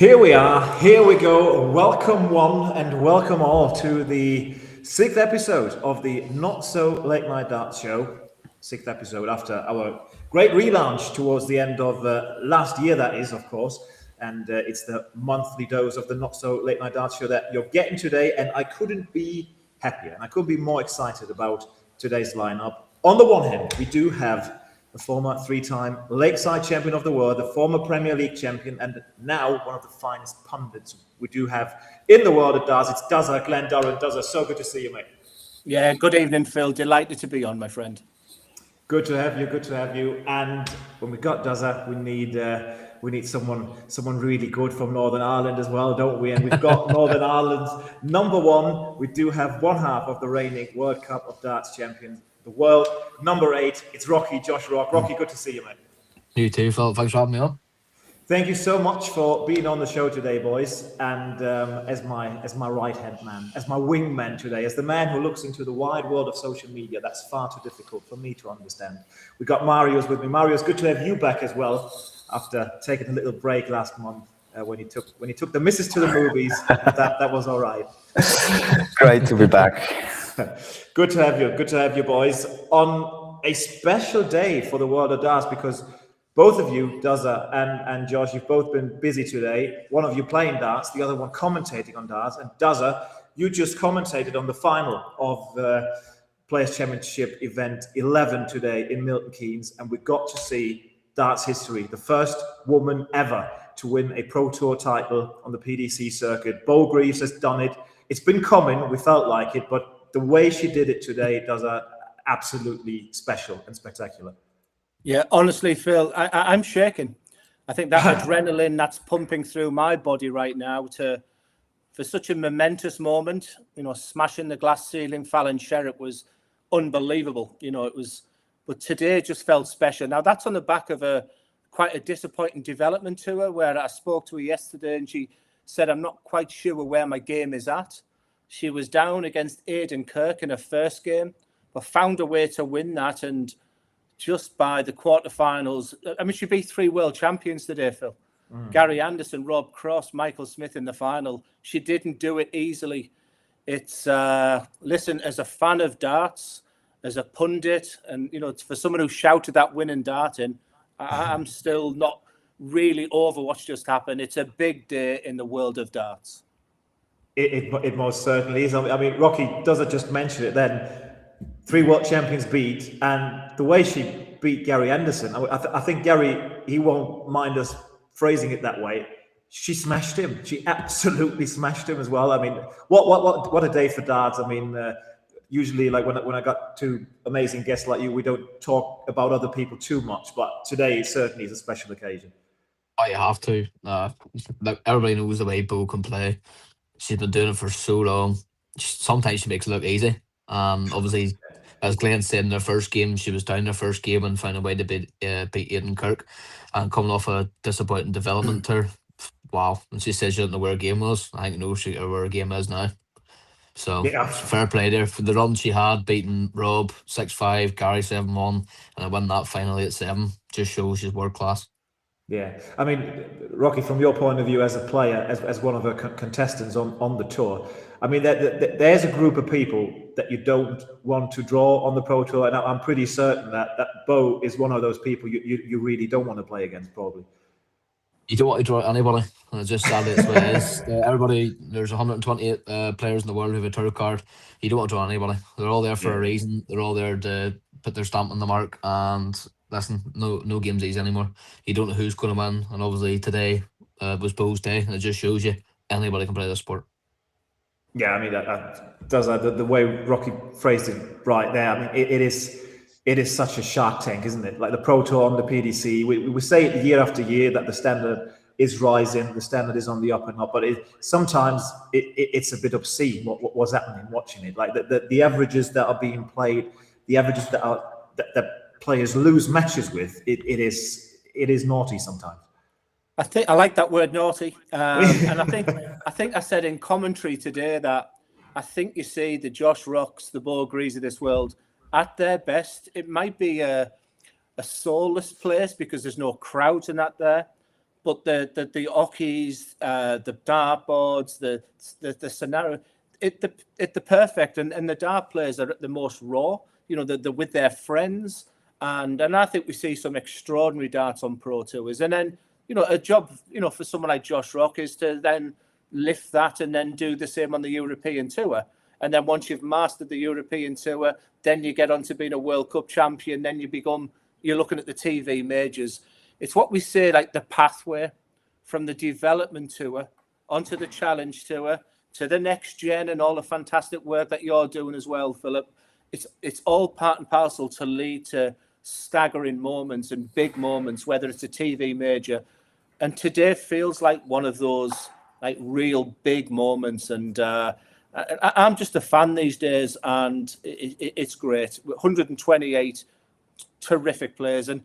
Here we are, here we go. Welcome one and welcome all to the sixth episode of the Not So Late Night Darts Show. Sixth episode after our great relaunch towards the end of last year, that is, of course. And it's the monthly dose of the Not So Late Night Darts Show that you're getting today. And I couldn't be happier and I couldn't be more excited about today's lineup. On the one hand, we do have the former three-time Lakeside champion of the world, the former Premier League champion, and now one of the finest pundits we do have in the world of darts. It's Glen, Durrant. So good to see you, mate. Yeah, good evening, Phil. Delighted to be on, my friend. Good to have you. And when we got Dazza, we need someone really good from Northern Ireland as well, don't we? And we've got Northern Ireland's number one. We do have one half of the reigning World Cup of Darts champions, the world number 8. It's Josh Rock. Rocky, good to see you, mate. You too, Phil. Thanks for having me on. Thank you so much for being on the show today, boys. And as my right-hand man, as my wingman today, as the man who looks into the wide world of social media, that's far too difficult for me to understand. We got Mario's with me. Mario's good to have you back as well after taking a little break last month when he took the missus to the movies. that was all right. Great to be back. Good to have you, boys, on a special day for the world of darts, because both of you, Dazza and Josh, you've both been busy today. One of you playing darts, the other one commentating on darts. And Dazza, you just commentated on the final of the Players' Championship event 11 today in Milton Keynes, and we got to see darts history, the first woman ever to win a Pro Tour title on the PDC circuit. Bo Greaves has done it. It's been common, we felt like it, but the way she did it today does absolutely special and spectacular. Yeah, honestly, Phil, I'm shaking. I think that adrenaline that's pumping through my body right now for such a momentous moment, smashing the glass ceiling, Fallon Sherritt was unbelievable. But today just felt special. Now that's on the back of quite a disappointing development to her, where I spoke to her yesterday and she said, I'm not quite sure where my game is at. She was down against Aidan Kirk in her first game, but found a way to win that. And just by the quarterfinals, she beat 3 world champions today, Phil. Gary Anderson, Rob Cross, Michael Smith in the final. She didn't do it easily. It's, listen, as a fan of darts, as a pundit, and, for someone who shouted that winning dart in, I'm still not really over what's just happened. It's a big day in the world of darts. It most certainly is. I mean, Rocky doesn't just mention it then. 3 world champions beat, and the way she beat Gary Anderson, I think Gary, he won't mind us phrasing it that way. She smashed him. She absolutely smashed him as well. I mean, what a day for darts. I mean, usually, like when I got two amazing guests like you, we don't talk about other people too much, but today certainly is a special occasion. Oh, you have to. Everybody knows the way Bo can play. She's been doing it for so long. Sometimes she makes it look easy. Obviously, as Glen said in their first game, she was down their first game and found a way to beat Aidan Kirk. And coming off a disappointing development tour, wow. And she says she didn't know where her game was. I think knows where her game is now. So, yeah. Fair play there. For the run she had, beating Rob 6-5, Gary 7-1, and I win that final 8-7, just shows she's world class. Yeah, I mean, Rocky, from your point of view as a player, as one of the contestants on the tour, I mean, there's a group of people that you don't want to draw on the Pro Tour, and I'm pretty certain that Bo is one of those people you really don't want to play against, probably. You don't want to draw anybody, and it's just sad it's what it is. Everybody, there's 128 players in the world who have a tour card. You don't want to draw anybody. They're all there for a reason. They're all there to put their stamp on the mark, and listen, no game's easy anymore. You don't know who's going to win, and obviously today was Bo's day, and it just shows you anybody can play this sport. Yeah, I mean that does the way Rocky phrased it right there. I mean, it is such a Shark Tank, isn't it? Like the Pro Tour on the PDC, we say it year after year that the standard is rising, the standard is on the up and up, but sometimes it's a bit obscene what's happening watching it. Like the averages that are being played, the averages that players lose matches with, it is naughty sometimes. I think I like that word naughty, and I think I said in commentary today that I think you see the Josh Rocks, the Bo Greaves of this world at their best. It might be a soulless place because there's no crowds in that there, but the hockeys, the dartboards, the scenario, the perfect, and the dart players are at the most raw. You know, they're with their friends, and I think we see some extraordinary darts on Pro Tours. And then, you know, a job, you know, for someone like Josh Rock is to then lift that and then do the same on the European Tour. And then once you've mastered the European Tour, then you get on to being a World Cup champion. Then you're looking at the TV majors. It's what we say, like the pathway from the development tour onto the challenge tour to the next gen, and all the fantastic work that you're doing as well, Philip. It's all part and parcel to lead to staggering moments and big moments, whether it's a TV major. And today feels like one of those like real big moments. And I'm just a fan these days, and it's great. 128 terrific players. And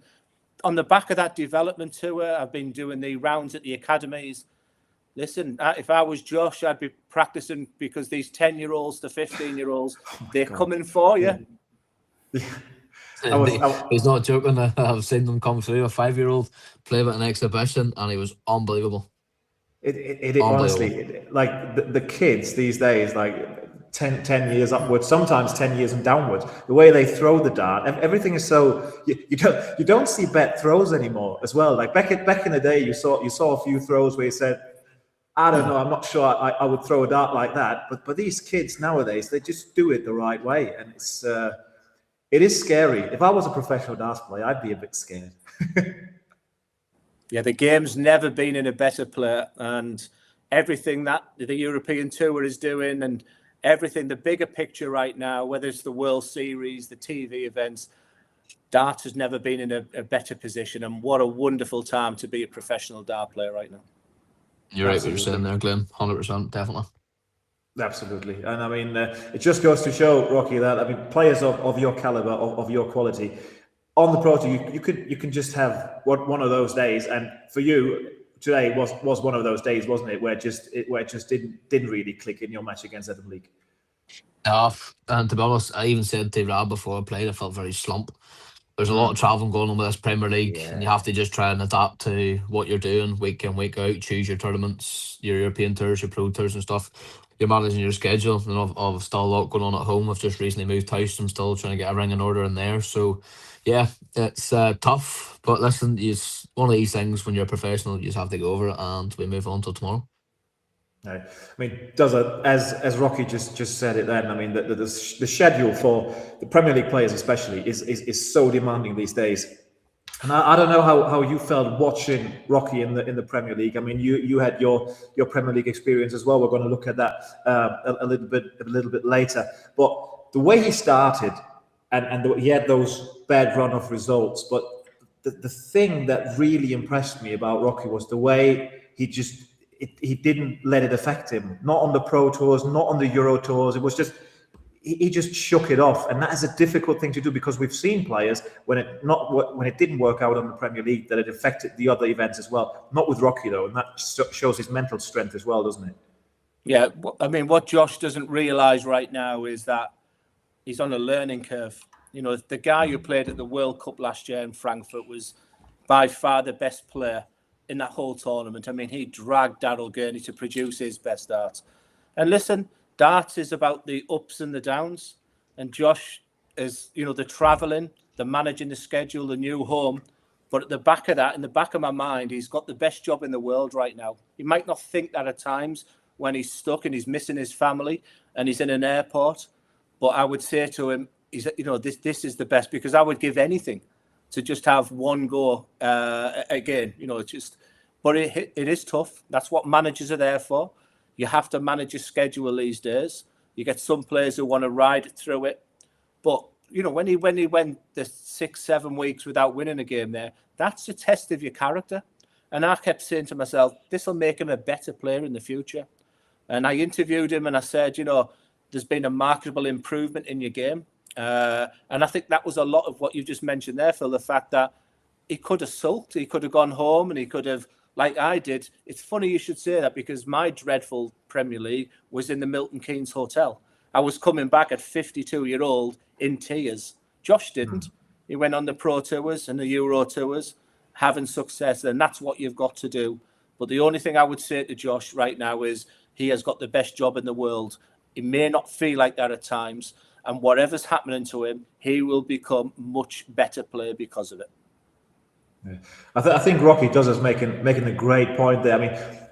on the back of that development tour, I've been doing the rounds at the academies. Listen, if I was Josh, I'd be practicing, because these 10-year-olds to 15-year-olds, they're coming for you. He's not joking. I've seen them come through. A 5-year-old play with an exhibition, and he was unbelievable. It honestly, like the kids these days, like 10 years upwards, sometimes 10 years and downwards, the way they throw the dart, everything is so, you don't see bet throws anymore as well. Like back in the day, you saw a few throws where you said, I don't know, I'm not sure I would throw a dart like that. But these kids nowadays, they just do it the right way, and it is scary. If I was a professional darts player, I'd be a bit scared. Yeah, the game's never been in a better player, and everything that the European Tour is doing, and everything, the bigger picture right now, whether it's the World Series, the TV events, darts has never been in a better position. And what a wonderful time to be a professional dart player right now. You're right what you're saying there, Glen. 100%, definitely. Absolutely. And I mean, it just goes to show, Rocky, that I mean, players of your caliber, of your quality, on the Pro Tour, you can just have one of those days. And for you, today was one of those days, wasn't it, where it just didn't really click in your match against Adam League. And to be honest, I even said to Rab before I played, I felt very slump. There's a lot of travelling going on with this Premier League, and you have to just try and adapt to what you're doing week in, week out. Choose your tournaments, your European tours, your Pro Tours and stuff. You're managing your schedule, and I've still a lot going on at home. I've just recently moved house. I'm still trying to get a ring in order in there. So, yeah, it's tough. But listen, it's one of these things when you're a professional, you just have to go over it, and we move on till tomorrow. I mean, as Rocky just said it then, I mean, the schedule for the Premier League players especially is so demanding these days. And I don't know how you felt watching Rocky in the Premier League. I mean, you had your Premier League experience as well. We're going to look at that a little bit later. But the way he started, and he had those bad run of results. But the thing that really impressed me about Rocky was the way he didn't let it affect him. Not on the Pro Tours, not on the Euro Tours. It was just he just shook it off, and that is a difficult thing to do, because we've seen players when it didn't work out on the Premier League, that it affected the other events as well. Not with Rocky though, and that shows his mental strength as well, doesn't it? Yeah, I mean, what Josh doesn't realise right now is that he's on a learning curve. You know, the guy who played at the World Cup last year in Frankfurt was by far the best player in that whole tournament. I mean, he dragged Daryl Gurney to produce his best darts. And listen, darts is about the ups and the downs. And Josh is, you know, the travelling, the managing the schedule, the new home. But at the back of that, in the back of my mind, he's got the best job in the world right now. He might not think that at times when he's stuck and he's missing his family and he's in an airport. But I would say to him, this is the best, because I would give anything to just have one go again. You know, but it is tough. That's what managers are there for. You have to manage your schedule these days. You get some players who want to ride through it. But, you know, when he went the 6-7 weeks without winning a game there, that's a test of your character. And I kept saying to myself, this will make him a better player in the future. And I interviewed him and I said, you know, there's been a marketable improvement in your game. And I think that was a lot of what you just mentioned there, Phil, the fact that he could have sulked, he could have gone home, and he could have, like I did. It's funny you should say that, because my dreadful Premier League was in the Milton Keynes Hotel. I was coming back at 52-year-old in tears. Josh didn't. He went on the Pro Tours and the Euro Tours, having success, then that's what you've got to do. But the only thing I would say to Josh right now is he has got the best job in the world. He may not feel like that at times, and whatever's happening to him, he will become much better player because of it. Yeah. I think Rocky does us making a great point there.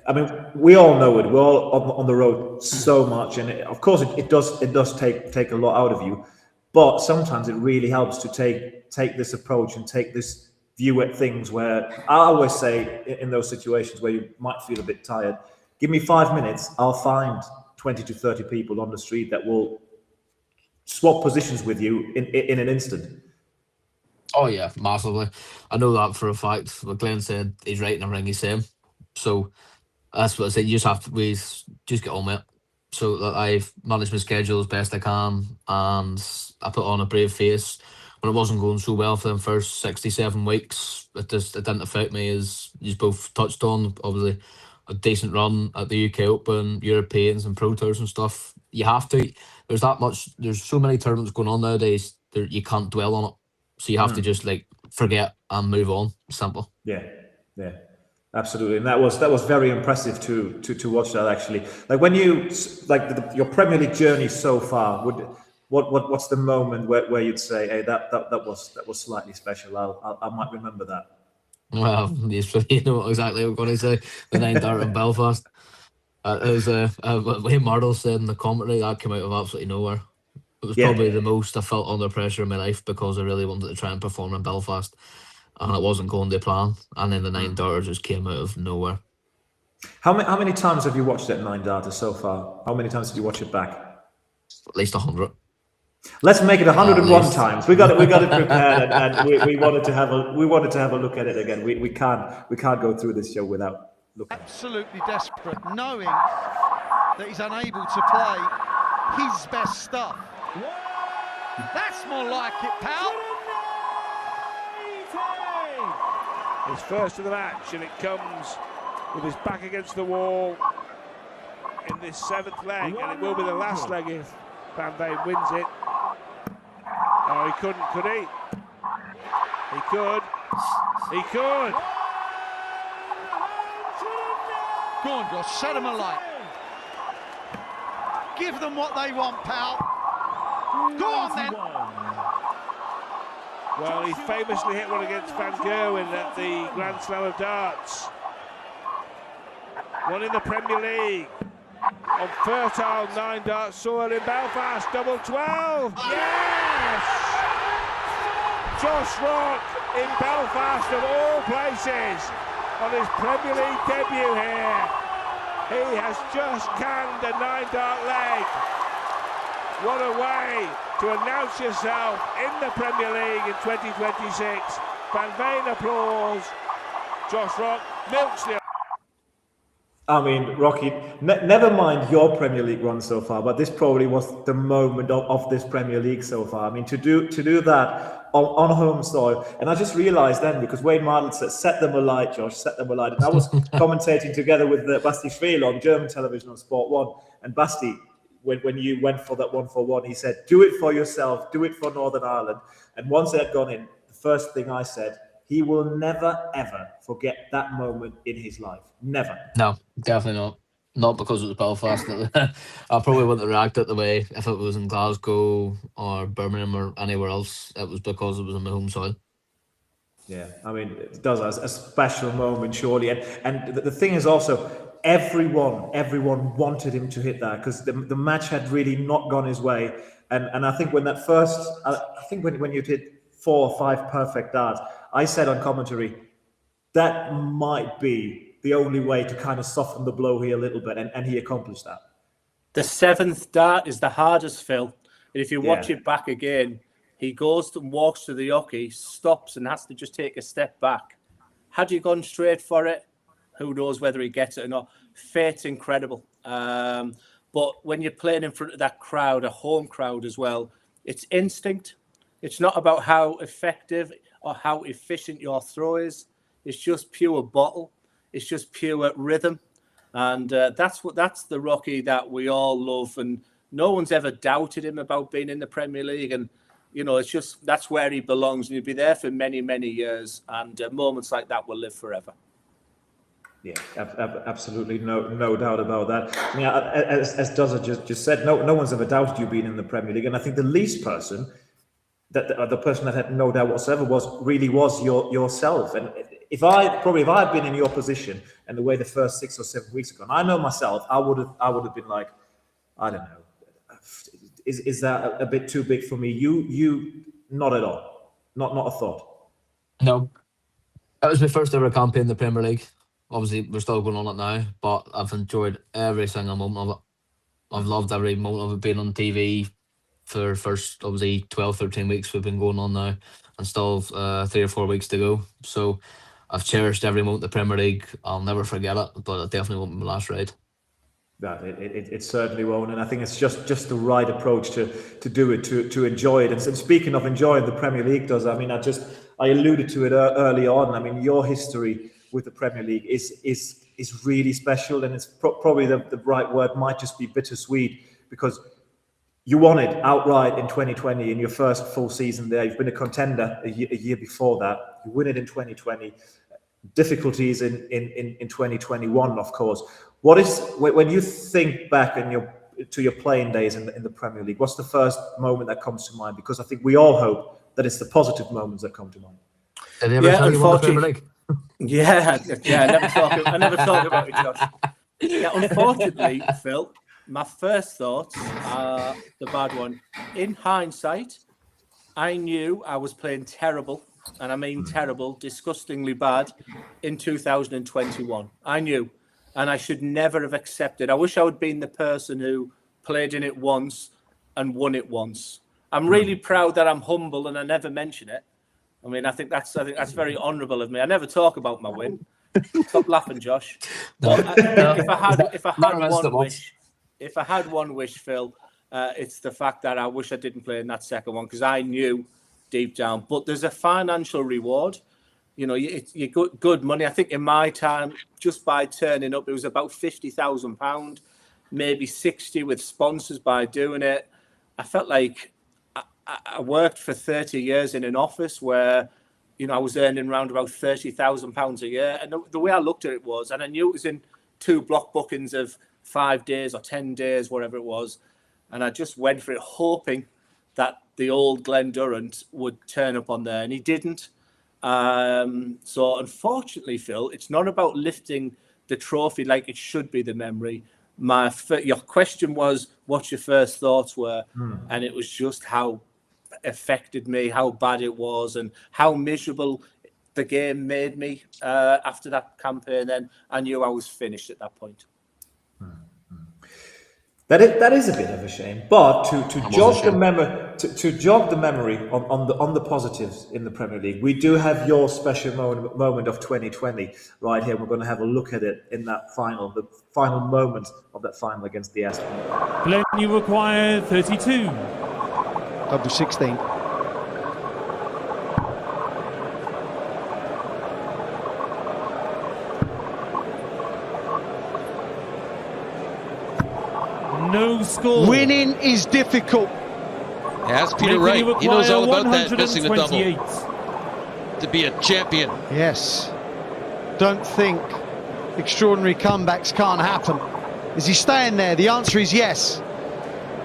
I mean, we all know it. We're all on the road so much, and of course, it does take a lot out of you. But sometimes it really helps to take this approach and take this view at things. Where I always say in those situations where you might feel a bit tired, give me 5 minutes, I'll find 20 to 30 people on the street that will swap positions with you in an instant. Oh yeah, massively. I know that for a fact. What Glenn said, he's right in the ring, he's same. So that's what I said. You just get on with it. So like, I've managed my schedule as best I can, and I put on a brave face. When it wasn't going so well for them first 67 weeks, it didn't affect me, as you both touched on. Obviously, a decent run at the UK Open, Europeans, and Pro Tours and stuff. You have to. There's so many tournaments going on nowadays. You can't dwell on it. So you have to just like forget and move on. Simple. Yeah, absolutely. And that was very impressive to watch that, actually. Like when you your Premier League journey so far, what's the moment where you'd say, hey, that was slightly special. I might remember that. Well, you know exactly what I'm going to say. The 9 dart in Belfast. It was Wayne Mardle said in the commentary, that came out of absolutely nowhere. It was probably the most I felt under pressure in my life, because I really wanted to try and perform in Belfast, and it wasn't going to plan. And then the 9 darter just came out of nowhere. How many times have you watched that 9 darter so far? How many times did you watch it back? At least 100. Let's make it 101 times. We got it prepared, and we wanted to have a look at it again. We can't go through this show without looking. Absolutely desperate, knowing that he's unable to play his best stuff. That's more like it, pal. His first of the match, and it comes with his back against the wall in this 7th leg, and it will be the last leg if Van Veen wins it. Oh, he couldn't, could he? He could. He could. Go on, Josh, set them alight. Give them what they want, pal. Go on, then. Well, he famously hit one against Van Gerwen at the Grand Slam of Darts. One in the Premier League. On fertile 9 dart soil in Belfast, double 12. Yes! Josh Rock in Belfast, of all places, on his Premier League debut here. He has just canned a 9 dart leg. What a way to announce yourself in the Premier League in 2026. Van Veen applause. Josh Rock milks the... I mean, Rocky, never mind your Premier League run so far, but this probably was the moment of this Premier League so far. I mean, to do that on home soil. And I just realised then, because Wayne Mardle said, set them alight, Josh, set them alight. And I was commentating together with Basti Schweel on German television on Sport 1. And Basti, when you went for that 1-for-1, he said, do it for yourself, do it for Northern Ireland. And once they had gone in, the first thing I said, he will never, ever forget that moment in his life. Never. No, definitely not. Not because it was Belfast. I probably wouldn't have reacted the way if it was in Glasgow or Birmingham or anywhere else. It was because it was on my home soil. Yeah, I mean, it does a special moment, surely. And the thing is also, everyone wanted him to hit that, because the match had really not gone his way. And I think when that first, when you hit 4 or 5 perfect darts, I said on commentary, that might be the only way to kind of soften the blow here a little bit, and he accomplished that. The 7th dart is the hardest, Phil. And if you watch it back again, he goes and walks to the hockey, stops and has to just take a step back. Had you gone straight for it, who knows whether he gets it or not. Fate's incredible. But when you're playing in front of that crowd, a home crowd as well, it's instinct. It's not about how effective or how efficient your throw is. It's just pure bottle. It's just pure rhythm. And that's the Rocky that we all love. And no one's ever doubted him about being in the Premier League. And it's just that's where he belongs, and he'll be there for many, many years. And moments like that will live forever. Yeah, absolutely, no doubt about that. I mean, as Dozza just said, no one's ever doubted you being in the Premier League, and I think the least person, that the person that had no doubt whatsoever was yourself. And if I'd been in your position and the way the first 6 or 7 weeks have gone, I know myself, I would have been like, I don't know, is that a bit too big for me? You not at all, not a thought. No, that was my first ever campaign in the Premier League. Obviously, we're still going on it now, but I've enjoyed every single moment of it. I've loved every moment of it being on TV for the first, obviously, 12, 13 weeks we've been going on now, and still 3 or 4 weeks to go. So I've cherished every moment of the Premier League. I'll never forget it, but it definitely won't be my last ride. That it certainly won't, and I think it's just the right approach to do it, to enjoy it. And speaking of enjoying the Premier League, I mean, I alluded to it early on. I mean, your history with the Premier League is really special, and it's probably the right word might just be bittersweet, because you won it outright in 2020 in your first full season there. You've been a contender a year before that. You win it in 2020. Difficulties in 2021, of course. What is, when you think back to your playing days in the Premier League, what's the first moment that comes to mind? Because I think we all hope that it's the positive moments that come to mind. Did they ever tell you won the Premier League? Yeah, I never thought about it, Josh. Yeah, unfortunately, Phil, my first thoughts are the bad one. In hindsight, I knew I was playing terrible, and I mean terrible, disgustingly bad, in 2021. I knew, and I should never have accepted. I wish I would have been the person who played in it once and won it once. I'm really proud that I'm humble and I never mention it. I mean, I think that's very honourable of me. I never talk about my win. Stop laughing, Josh. But if I had one wish, Phil, it's the fact that I wish I didn't play in that second one, because I knew deep down. But there's a financial reward. You know, you got good money. I think in my time, just by turning up, it was about £50,000, maybe 60 with sponsors by doing it. I felt like I worked for 30 years in an office where, you know, I was earning around about £30,000 a year. And the way I looked at it was, and I knew it was in 2 block bookings of 5 days or 10 days, whatever it was. And I just went for it, hoping that the old Glen Durrant would turn up on there, and he didn't. So unfortunately, Phil, it's not about lifting the trophy like it should be the memory. Your question was what your first thoughts were, and it was just how affected me, how bad it was, and how miserable the game made me after that campaign. Then I knew I was finished at that point. That is a bit of a shame, but to jog the memory on the positives in the Premier League, we do have your special moment of 2020 right here. We're going to have a look at it in that the final moment of that final against the Aston. Glen, you require 32. Double 16. No score. Winning is difficult. As Peter Wright, he knows all about that, missing the double. To be a champion. Yes. Don't think extraordinary comebacks can't happen. Is he staying there? The answer is yes.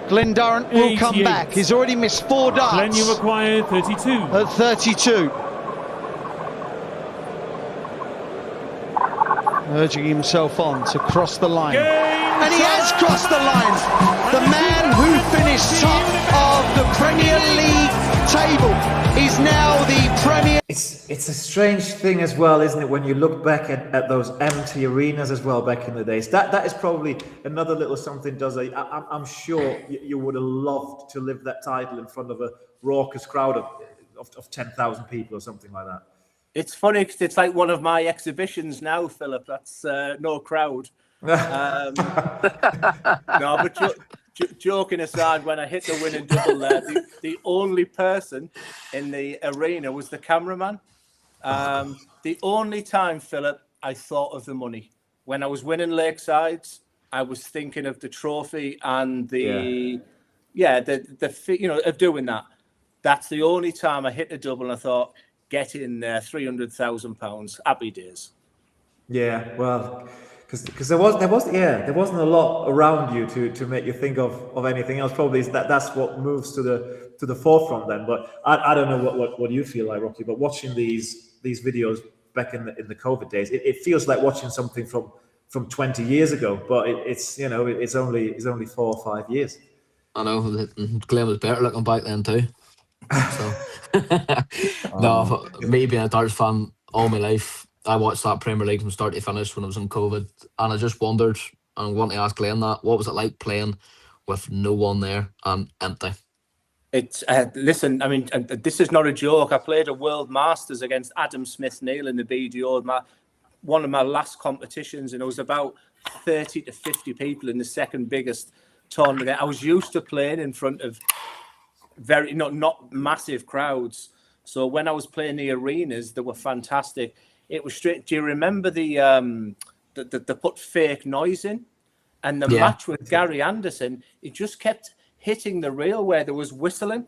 Glen Durrant will come back. He's already missed 4 darts. Glen, you require 32. At 32. Urging himself on to cross the line. And he has crossed the line. The man who finished top of the Premier League table is now the Premier. It's a strange thing as well, isn't it, when you look back at those empty arenas as well back in the days. That is probably another little something, I'm sure you would have loved to live that title in front of a raucous crowd of 10,000 people or something like that. It's funny because it's like one of my exhibitions now, Philip. That's no crowd. No, but joking aside, when I hit the winning double there, the only person in the arena was the cameraman. The only time, Philip, I thought of the money. When I was winning Lakesides, I was thinking of the trophy and of doing that. That's the only time I hit a double and I thought, get in there, £300,000, happy days. Yeah, well, because there wasn't a lot around you to make you think of anything else. Probably that's what moves to the forefront then. But I don't know what you feel like, Rocky. But watching these videos back in the COVID days, it feels like watching something from 20 years ago. But it's only 4 or 5 years. I know Glen was better looking back then too. So no, me being a darts fan all my life, I watched that Premier League from start to finish when it was in COVID, and I just wondered and want to ask Glen that, what was it like playing with no one there and empty? It's listen, I mean, this is not a joke. I played a World Masters against Adam Smith-Neil in the BDO, one of my last competitions, and it was about 30 to 50 people in the second biggest tournament. I was used to playing in front of not massive crowds. So when I was playing the arenas, they were fantastic. It was straight. Do you remember they put fake noise in? And the match with Gary Anderson, he just kept hitting the rail where there was whistling.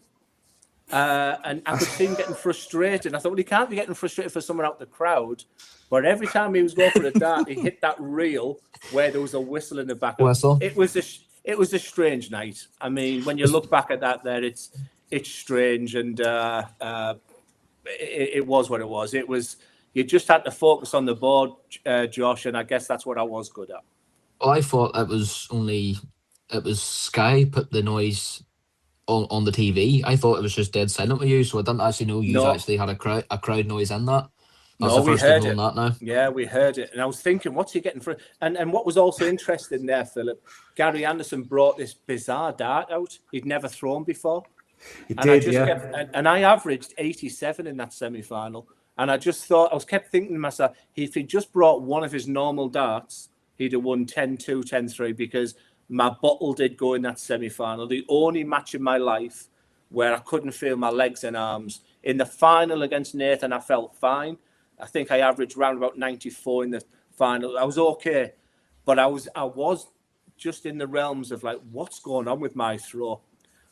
And I could see him getting frustrated. I thought, well, he can't be getting frustrated for someone out the crowd. But every time he was going for a dart, he hit that reel where there was a whistle in the back. Whistle. It was a strange night. I mean, when you look back at that, it's strange, and it was what it was. It was, you just had to focus on the board, Josh, and I guess that's what I was good at. Well, I thought it was Sky put the noise on the TV. I thought it was just dead silent with you, so I didn't actually know you actually had a crowd noise in that. That's the first time knowing that now. Yeah, we heard it. And I was thinking, what's he getting for it? And what was also interesting there, Philip, Gary Anderson brought this bizarre dart out he'd never thrown before. And I averaged 87 in that semi-final. And I just thought, I kept thinking to myself, if he just brought one of his normal darts, he'd have won 10-2, 10-3, because my bottle did go in that semi-final. The only match in my life where I couldn't feel my legs and arms. In the final against Nathan, I felt fine. I think I averaged around about 94 in the final. I was okay, but I was just in the realms of like, what's going on with my throw?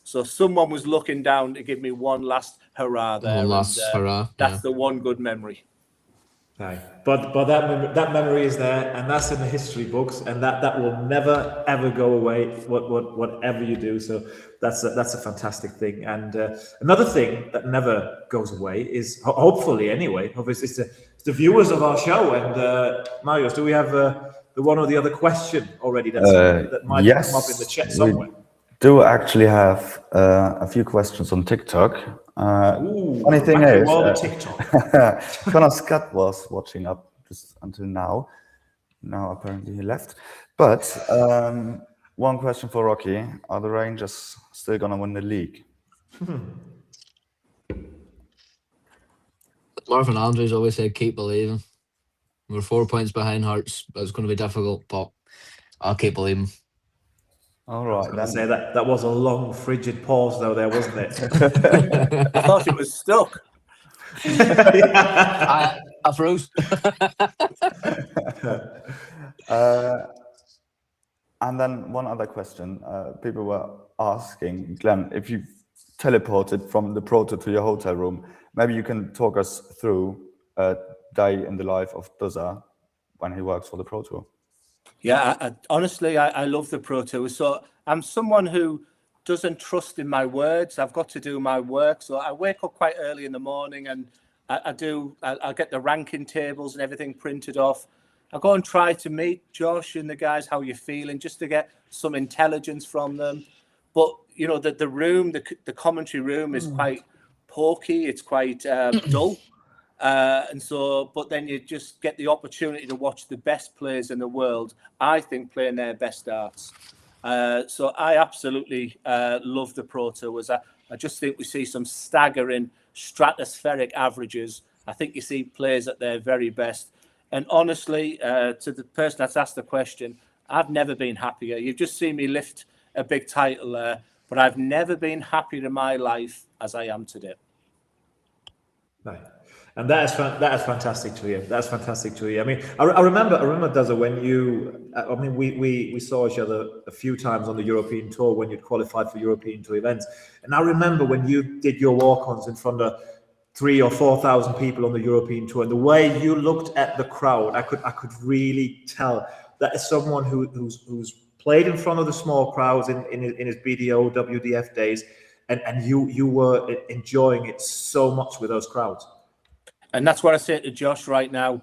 So someone was looking down to give me one last hurrah there. Hurrah. That's the one good memory. Right. But that memory is there, and that's in the history books, and that will never ever go away. Whatever you do, so that's a fantastic thing. And another thing that never goes away is, hopefully anyway, obviously it's the viewers of our show. And Marius, do we have the one or the other question already that might come up in the chat somewhere? We do actually have a few questions on TikTok. Funny thing is, Connor Scott was watching up just until now. Now apparently he left. But one question for Rocky: are the Rangers still gonna win the league? Marvin Andrews always said, "Keep believing." We're 4 points behind Hearts. It's going to be difficult, but I'll keep believing. All right. Then say that was a long, frigid pause, though. There wasn't it? I thought it was stuck. I froze. And then one other question. People were asking, Glen, if you teleported from the Pro Tour to your hotel room, maybe you can talk us through a day in the life of Duzza when he works for the Pro Tour. Yeah, honestly, I love the Pro Tour. So I'm someone who doesn't trust in my words. I've got to do my work. So I wake up quite early in the morning, and I get the ranking tables and everything printed off. I go and try to meet Josh and the guys, how you're feeling, just to get some intelligence from them. But, you know, the room, the commentary room is quite pokey. It's quite dull. And so, but then you just get the opportunity to watch the best players in the world, I think, playing their best darts. So I absolutely love the Pro Tours. I just think we see some staggering stratospheric averages. I think you see players at their very best. And honestly, to the person that's asked the question, I've never been happier. You've just seen me lift a big title there, but I've never been happier in my life as I am today. Right. And that is fantastic to hear. That's fantastic to hear. I mean, I remember, Dazza, when you, I mean, we saw each other a few times on the European tour when you'd qualified for European tour events. And I remember when you did your walk-ons in front of 3,000 or 4,000 people on the European tour, and the way you looked at the crowd, I could really tell that is someone who's played in front of the small crowds in his BDO, WDF days, and you were enjoying it so much with those crowds. And that's what I say to Josh right now.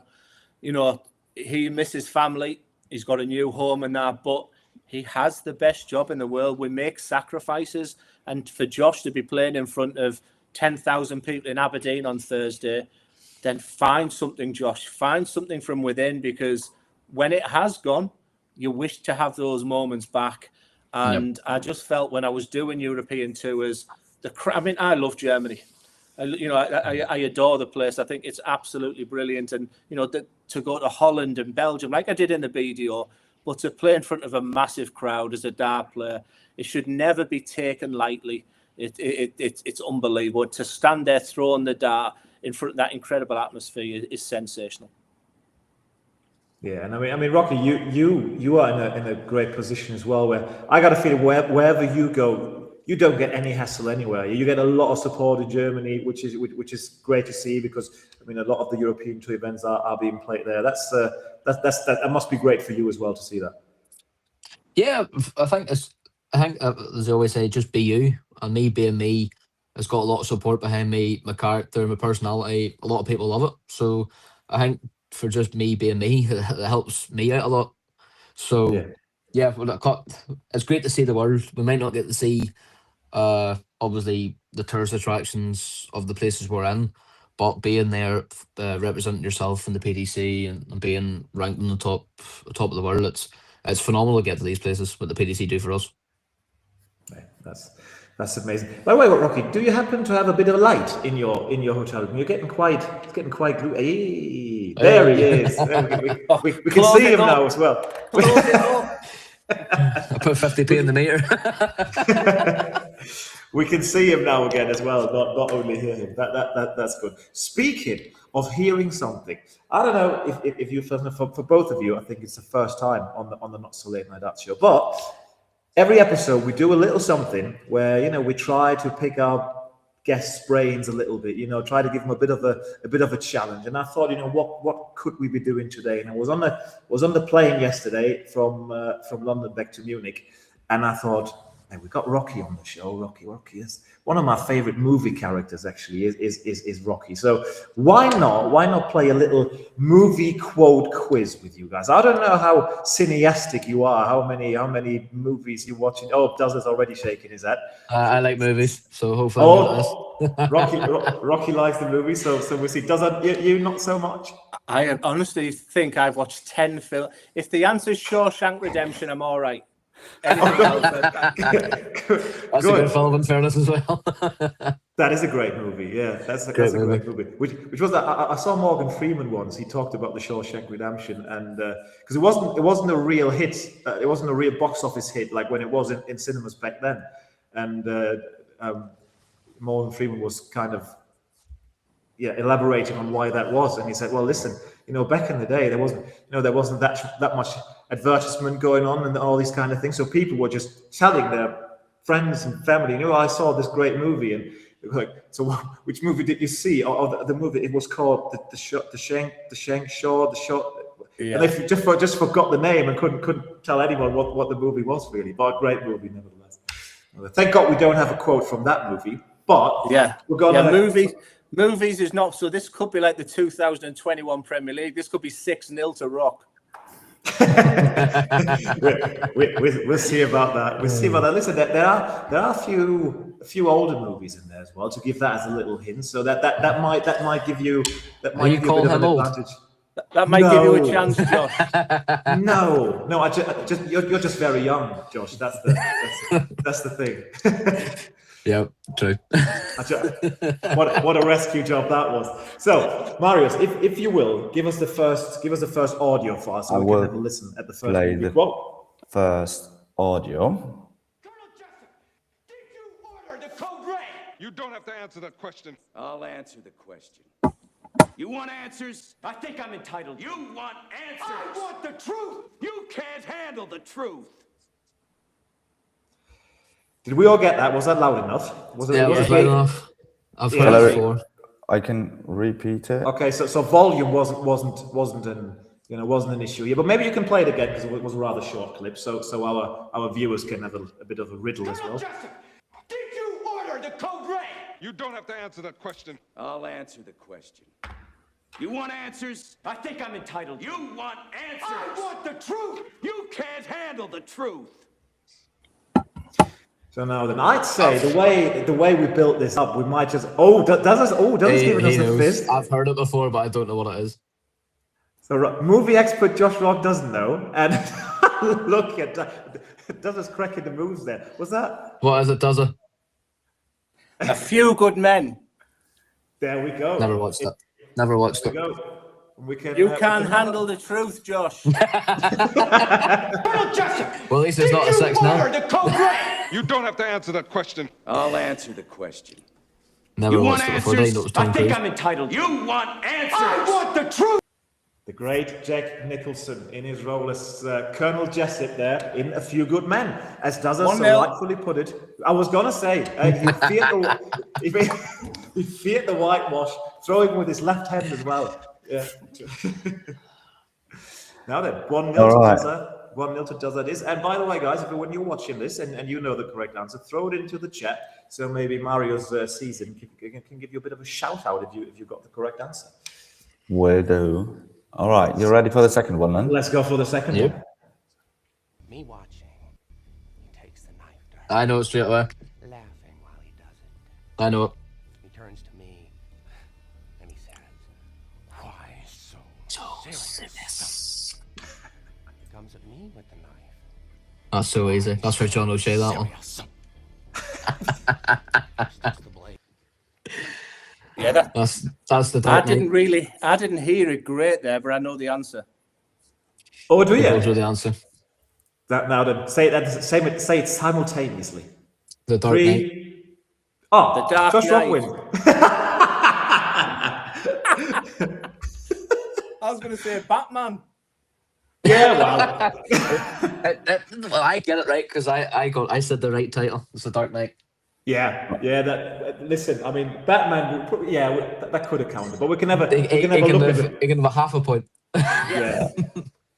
You know, he misses family. He's got a new home and that, but he has the best job in the world. We make sacrifices. And for Josh to be playing in front of 10,000 people in Aberdeen on Thursday, then find something, Josh. Find something from within, because when it has gone, you wish to have those moments back. And I just felt when I was doing European tours, I mean, I love Germany. I adore the place. I think it's absolutely brilliant. And, you know, to go to Holland and Belgium, like I did in the BDO, but to play in front of a massive crowd as a dart player, it should never be taken lightly. It's unbelievable. To stand there throwing the dart in front of that incredible atmosphere is sensational. Yeah, and I mean, Rocky, you are in a great position as well, where I got a feeling wherever you go, you don't get any hassle anywhere. You get a lot of support in Germany, which is great to see, because I mean, a lot of the European tour events are being played there. That must be great for you as well to see that. Yeah, I think as they always say, just be you, and me being me has got a lot of support behind me. My character, my personality, a lot of people love it. So I think for just me being me, it helps me out a lot. So yeah, well, it's great to see the world. We might not get to see obviously the tourist attractions of the places we're in, but being there, representing yourself in the PDC and being ranked on the top of the world, it's phenomenal to get to these places, what the PDC do for us. Right, that's amazing. By the way, Rocky, do you happen to have a bit of light in your hotel room? It's getting quite gloomy. There he is. We can see him now as well. I put 50p in the meter. We can see him now again as well, not only hear him. That's good. Speaking of hearing something, I don't know if you, for both of you, I think it's the first time on the Not So Late Night Art Show, but every episode we do a little something where, you know, we try to pick our guests' brains a little bit, you know, try to give them a bit of a challenge. And I thought, you know, what could we be doing today? And I was on the plane yesterday from London back to Munich, and I thought, hey, we got Rocky on the show. Rocky is one of my favorite movie characters. Actually, is Rocky. So why not play a little movie quote quiz with you guys? I don't know how cineastic you are. How many movies you're watching? Oh, Dazza's already shaking his head. I like movies, so hopefully. Rocky likes the movies. So we'll see. Dazza, you not so much. I honestly think I've watched 10 films. If the answer is Shawshank Redemption, I'm all right. That's a good film, in fairness, as well. That is a great movie. Yeah, that's a great movie. Which was that? I saw Morgan Freeman once. He talked about the Shawshank Redemption, and because it wasn't a real hit. It wasn't a real box office hit like when it was in cinemas back then. And Morgan Freeman was kind of elaborating on why that was, and he said, well, listen, you know, back in the day there wasn't that much advertisement going on and all these kind of things, so people were just telling their friends and family, you know, I saw this great movie, and they were like, so which movie did you see? Or the movie, it was called the Shank Shaw, and they just forgot the name and couldn't tell anyone what the movie was really, but a great movie nevertheless. Thank God we don't have a quote from that movie, but we're gonna Movies is not, so this could be like the 2021 Premier League. This could be 6-0 to Rock. We'll see about that. Listen, there are a few older movies in there as well, to give that as a little hint. So that might give you a bit of an advantage. That might give you a chance, Josh. No. You're just very young, Josh. That's the thing. Yeah, true. What a rescue job that was. So, Marius, if you will, give us the first audio file so we can have a listen at the first movie quote. First audio. Colonel Jessup, did you order the code red? You don't have to answer that question. I'll answer the question. You want answers? I think I'm entitled. You want answers? I want the truth! You can't handle the truth! Did we all get that? Was that loud enough? Was it? Yeah, it was loud enough. I've heard Yeah. it before. I can repeat it. Okay, so volume wasn't an issue here, but maybe you can play it again because it was a rather short clip, so our viewers can have a bit of a riddle as well. Jessup, did you order the code red? You don't have to answer that question. I'll answer the question. You want answers? I think I'm entitled. You want answers? I want the truth! You can't handle the truth! So now then, I'd say the way we built this up, we might just does giving us a fist. I've heard it before, but I don't know what it is. So movie expert Josh Rock doesn't know, and look at Does is cracking the moves there. Was that? What is it, Does it? A Few Good Men. There we go. Never watched it. Never watched it. We can, you can't handle the truth, Josh. Colonel Jessup! Well, at least there's not a 6 now. The code red? You don't have to answer that question. I'll answer the question. Never You want watched it before. They know it answers? was I Tom think Cruise. I'm entitled. You want answers? I want the truth! The great Jack Nicholson in his role as Colonel Jessup there in A Few Good Men, as Does so rightfully put it. I was gonna say he feared the whitewash, throwing with his left hand as well. Yeah. Now then, 1-0 to Dozer. 1-0 to Dozer it is. And by the way, guys, when you're watching this and you know the correct answer, throw it into the chat. So maybe Mario's season can give you a bit of a shout out if you got the correct answer. Will do. All right, you ready for the second one then? Let's go for the second one. Me watching. He takes the knife to her, I know it straight away. laughing while he does it. I know it. He turns to me and he says, "Why so serious?" He comes at me with the knife. That's so easy. That's for John O'Shea, that one. Sticks the blade. Yeah, That's the Dark Knight. I didn't hear it great there, but I know the answer. Oh, do you? Those are the answer. That now then, say it simultaneously. The Dark Knight. 3. Oh, The Dark Josh Rock Knight. wins. I was going to say Batman. Yeah, wow. Well, I get it right because I said the right title. It's the Dark Knight. Yeah. Listen, I mean, Batman. That could have counted, but we can never. He can have a half a point. Yeah.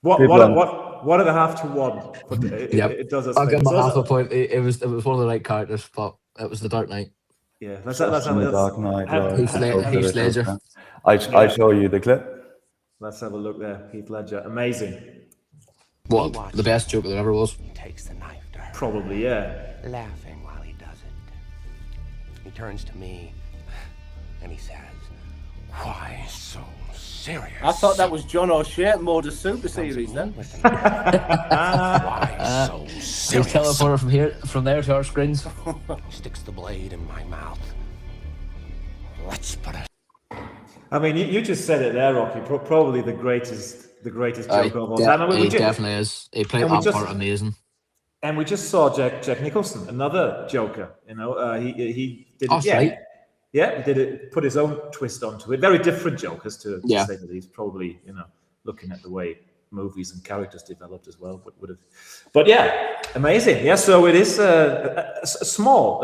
What are the half to 1? But it does. I'll give him a half a point. It was one of the right characters, but it was the Dark Knight. Yeah, that's the Dark Knight. Heath Ledger. I show you the clip. Let's have a look there. Heath Ledger, amazing. What the best Joker there ever was. He takes the knife to her, Probably, yeah. laughing while he does it. He turns to me and he says, "Why so serious?" I thought that was John O'Shea Motor Super Series then. Why so He's serious? teleported from there to our screens. Sticks the blade in my mouth. Let's put a... I mean, you just said it there, Rocky. Probably the greatest Joker of all time. I mean, He definitely is. He played that part amazing. And we just saw Jack Nicholson, another Joker. You know, he did. Oh, right. Yeah, he did it. Put his own twist onto it. Very different Jokers to say that he's probably, looking at the way movies and characters developed as well. Would have. But yeah, amazing. Yeah, so it is a small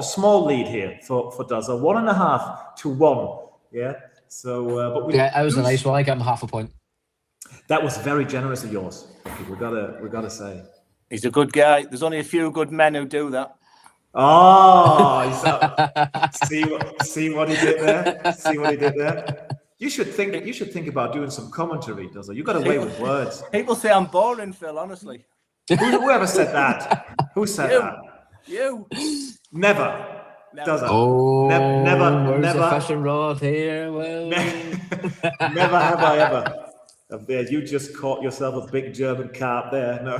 lead here for Dozer. 1.5 to 1. Yeah. So, but I was a nice one. I gave him half a point. That was very generous of yours. We gotta say. He's a good guy. There's only a few good men who do that. Oh, see what he did there. See what he did there. You should think about doing some commentary, Dozer. You got away with words. People say I'm boring, Phil. Honestly. Whoever said that? Who said that? You. Never. Dozer. Oh, never. The fishing rod here. Well, never have I ever. There, you just caught yourself a big German carp there. No.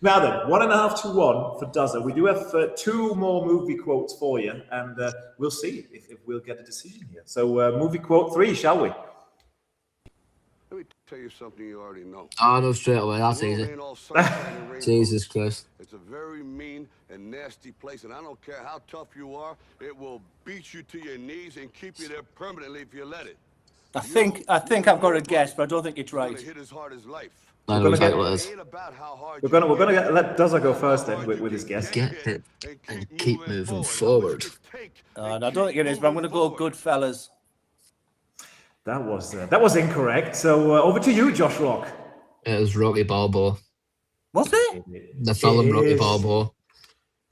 Now then, 1.5 to 1 for Dozer. We do have 2 more movie quotes for you, and we'll see if we'll get a decision here. So, movie quote 3, shall we? Let me tell you something you already know. I know straight away. That's easy. Ain't all sunshine and rainbows. Jesus Christ. It's a very mean and nasty place, and I don't care how tough you are, it will beat you to your knees and keep you there permanently if you let it. I think I've got a guess, but I don't think it's right. Hit as hard as life. I know exactly what it is. We're gonna let Duzza go first then with his guess. Get it and keep moving forward. And I don't think it is, but I'm going to go Goodfellas. That was incorrect. So over to you, Josh Rock. It was Rocky Balboa. Was it? The film Rocky Balboa.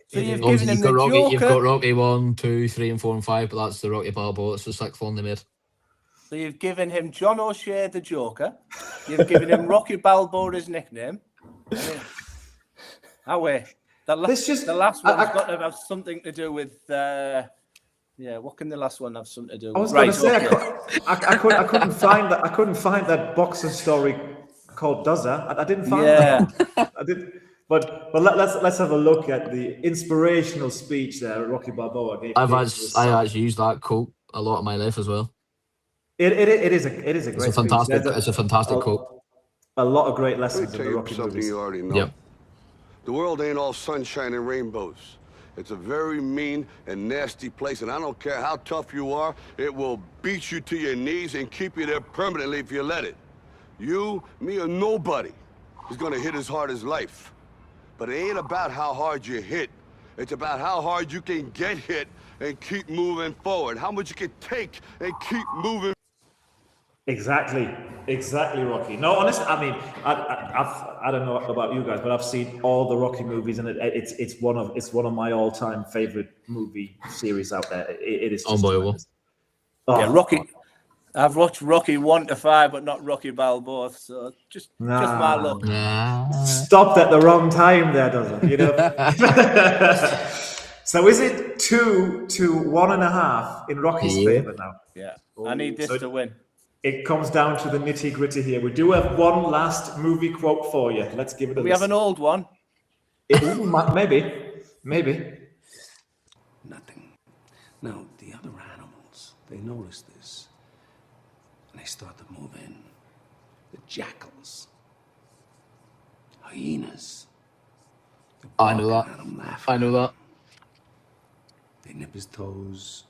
So you've Obviously, given him the Joker. You've got Rocky 1, 2, 3, and 4, and 5, but that's the Rocky Balboa. It's the sixth one they made. So you've given him John O'Shea the Joker. You've given him Rocky Balboa his nickname. The last one's got to have something to do with. What can the last one have something to do with? I was going to say I couldn't find that. I couldn't find that boxer story called Duzza. I didn't find that. I did. But let's have a look at the inspirational speech there Rocky Balboa gave. I actually used that quote a lot in my life as well. It is a great speech. It's a fantastic quote. A lot of great lessons in the Rocky movies. You already know. Yep. The world ain't all sunshine and rainbows. It's a very mean and nasty place, and I don't care how tough you are, it will beat you to your knees and keep you there permanently if you let it. You, me, or nobody is gonna hit as hard as life. But it ain't about how hard you hit. It's about how hard you can get hit and keep moving forward. How much you can take and keep moving. Exactly, Rocky. No, honestly, I mean, I don't know about you guys, but I've seen all the Rocky movies, and it's one of my all-time favorite movie series out there. It is unbelievable. Rocky. I've watched Rocky 1 to 5, but not Rocky Balboa. So just my luck. Stopped at the wrong time there, doesn't it? You know. So is it 2 to 1.5 in Rocky's favor now? Yeah, I need this to win. It comes down to the nitty gritty here. We do have one last movie quote for you. Let's give it a listen. We have an old one. Maybe. Nothing. Now, the other animals, they notice this. And they start to move in. The jackals. Hyenas. I know that. They nip his toes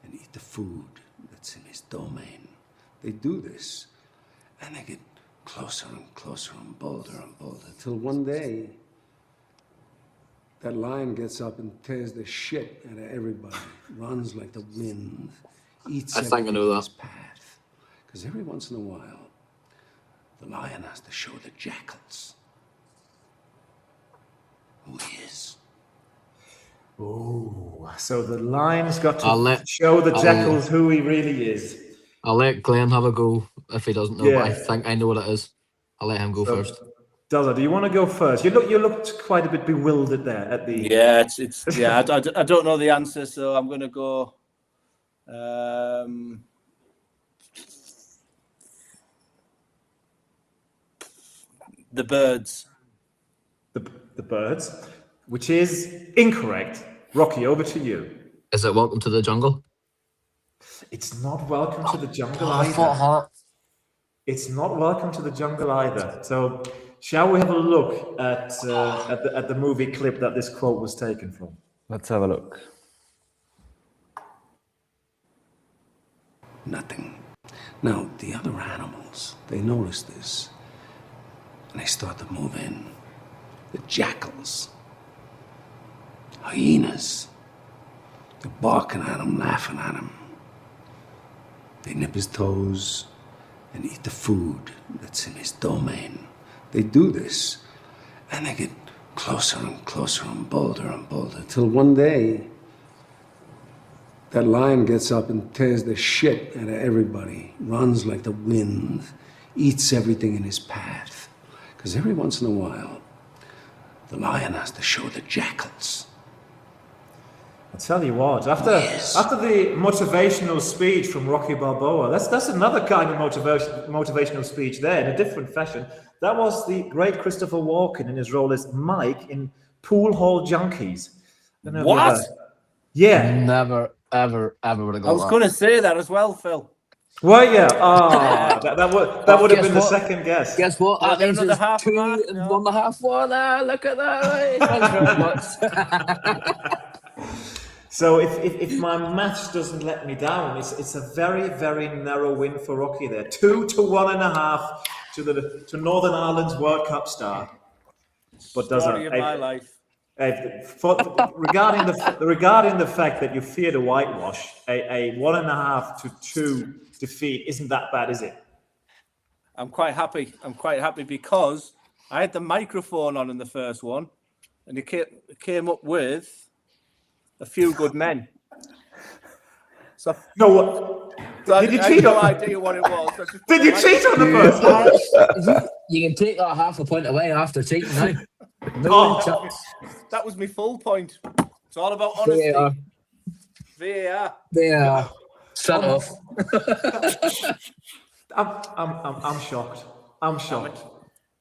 and eat the food that's in his domain. They do this, and they get closer and closer and bolder, till one day, that lion gets up and tears the shit out of everybody, runs like the wind, eats everything in his path. Because every once in a while, the lion has to show the jackals who he is. Oh, so the lion's got to show the jackals who he really is. I'll let Glen have a go if he doesn't know, but I think I know what it is. I'll let him go first. Duzza, do you want to go first? You looked quite a bit bewildered there at the. Yeah, I don't know the answer, so I'm going to go. The birds. The birds, which is incorrect. Rocky, over to you. Is it Welcome to the Jungle? It's not Welcome to the Jungle either. It's not Welcome to the Jungle either. So, shall we have a look at the movie clip that this quote was taken from? Let's have a look. Nothing. Now, the other animals, they notice this, and they start to move in. The jackals, hyenas, they're barking at him, laughing at him. They nip his toes and eat the food that's in his domain. They do this, and they get closer and closer and bolder, till one day, that lion gets up and tears the shit out of everybody, runs like the wind, eats everything in his path. Because every once in a while, the lion has to show the jackals. I tell you what, after the motivational speech from Rocky Balboa, that's another kind of motivational speech there in a different fashion. That was the great Christopher Walken in his role as Mike in Pool Hall Junkies. What? Yeah. Never, ever would have got that. I was going to say that as well, Phil. Well, yeah. That would have been the second guess. Guess what? Was That there means another it's half a 2 mark? and No. 1.5 more there. Look at that. Thanks very much. So if my maths doesn't let me down, it's a very, very narrow win for Rocky there. 2 to 1.5 to Northern Ireland's World Cup star. But Story of my life. Regarding the fact that you feared a whitewash, a 1.5 to 2 defeat isn't that bad, is it? I'm quite happy. I'm quite happy because I had the microphone on in the first one, and it came up with a few good men. So no, what? Did you cheat? I had no idea what it was. Did you cheat on the first one? You can take that half a point away after cheating now. No chance. That was my full point. It's all about honesty. VAR. VAR. Shut off. I'm shocked. I'm shocked.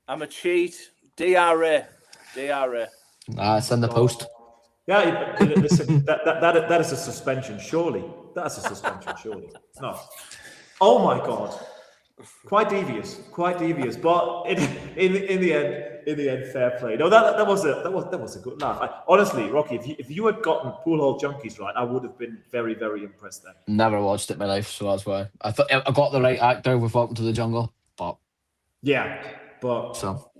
I'm a cheat. DRA. It's in the post. Yeah, listen, that is a suspension, surely. That's a suspension, surely. No. Oh my God. Quite devious. But in the end, fair play. No, that was a good laugh. Honestly, Rocky, if you had gotten Pool Hall Junkies right, I would have been very, very impressed then. Never watched it in my life, so that's why I thought I got the right actor with Welcome to the Jungle, but yeah, but so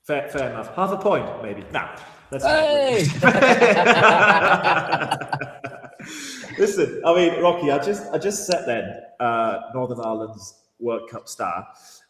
fair enough. Half a point, maybe. Nah, let's. Hey! Listen, I mean, Rocky, I just set then Northern Ireland's World Cup star,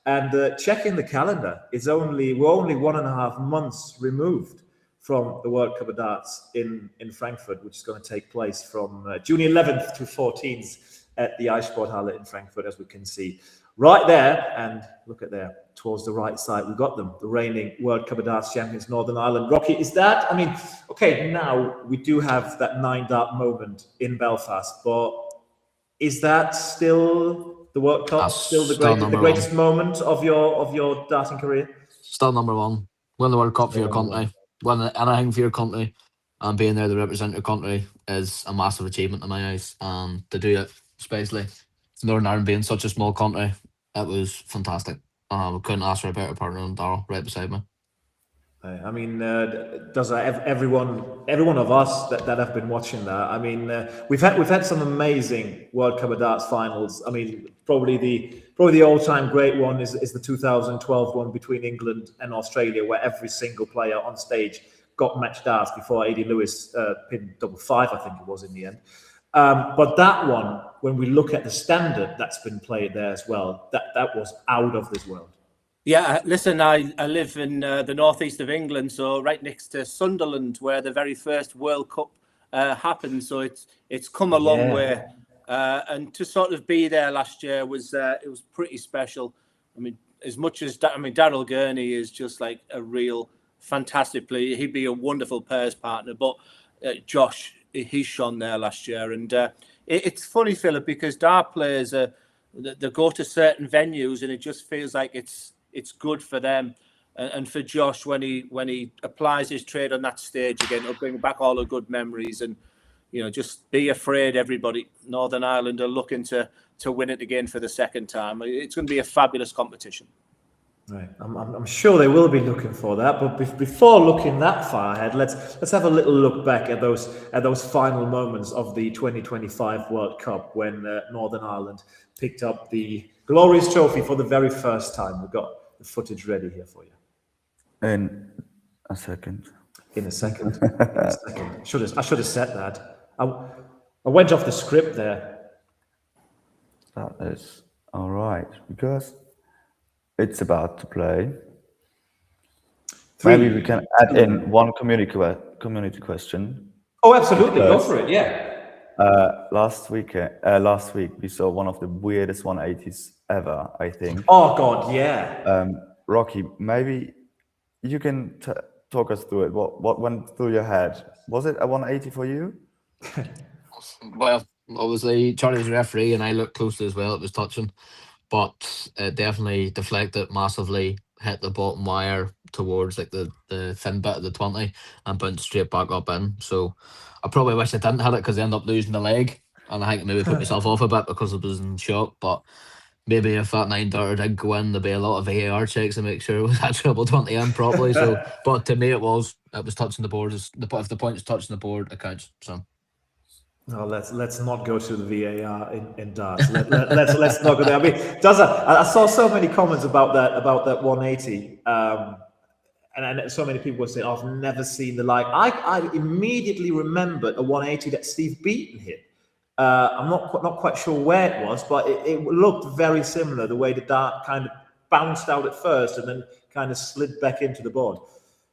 and checking the calendar, we're only 1.5 months removed from the World Cup of Darts in Frankfurt, which is going to take place from June 11th to 14th at the Eissporthalle in Frankfurt, as we can see right there. And look at there, towards the right side, we've got them, the reigning World Cup of Darts champions, Northern Ireland. Rocky, is that, I mean, okay, now we do have that 9-dart moment in Belfast, but is that still the World Cup, still the greatest moment of your darting career? Still number one. Win the World Cup for your country, win anything for your country, and being there to represent your country is a massive achievement in my eyes. And to do it, especially Northern Ireland being such a small country, it was fantastic. We couldn't ask for a better partner than Darryl right beside me. I mean, does everyone of us that have been watching that? I mean, we've had some amazing World Cup of Darts finals. I mean, probably the all-time great one is the 2012 one between England and Australia, where every single player on stage got match darts before A.D. Lewis pinned 5-5, I think it was in the end. But that one, when we look at the standard that's been played there as well, that was out of this world. Yeah, listen, I live in the northeast of England, so right next to Sunderland, where the very first World Cup happened. So it's come a long way, and to sort of be there last year was pretty special. I mean, as much as Daryl Gurney is just like a real fantastic player. He'd be a wonderful pairs partner, but Josh, he shone there last year, and it's funny, Philip, because dart players they go to certain venues, and it just feels like it's good for them, and for Josh when he applies his trade on that stage again, it'll bring back all the good memories. And just be afraid, everybody. Northern Ireland are looking to win it again for the second time. It's going to be a fabulous competition. Right, I'm sure they will be looking for that. But before looking that far ahead, let's have a little look back at those final moments of the 2025 World Cup when Northern Ireland picked up the glorious trophy for the very first time. We've got the footage ready here for you. In a second. I should have said that. I went off the script there. That is all right, because it's about to play. Maybe we can add in one community question. Oh, absolutely. Go for it. Yeah. Last week we saw one of the weirdest 180s ever, I think. Oh God, yeah. Rocky, maybe you can talk us through it. What went through your head? Was it a 180 for you? Well, obviously Charlie's referee, and I looked closely as well. It was touching, but it definitely deflected massively, hit the bottom wire towards like the thin bit of the 20, and bounced straight back up in. So I probably wish I didn't hit it, because I ended up losing the leg. and I think it maybe put myself off a bit because I was in shock. But maybe if that 9-darter did go in, there'd be a lot of VAR checks to make sure it was actually able to enter in properly. So, but to me, it was touching the board. If the point is touching the board, it counts. So. No, let's not go to the VAR in darts. Let's not go there. I mean, I saw so many comments about that 180, and so many people were saying, "I've never seen the like." I immediately remembered a 180 that Steve Beaton hit. I'm not quite sure where it was, but it looked very similar. The way the dart kind of bounced out at first and then kind of slid back into the board.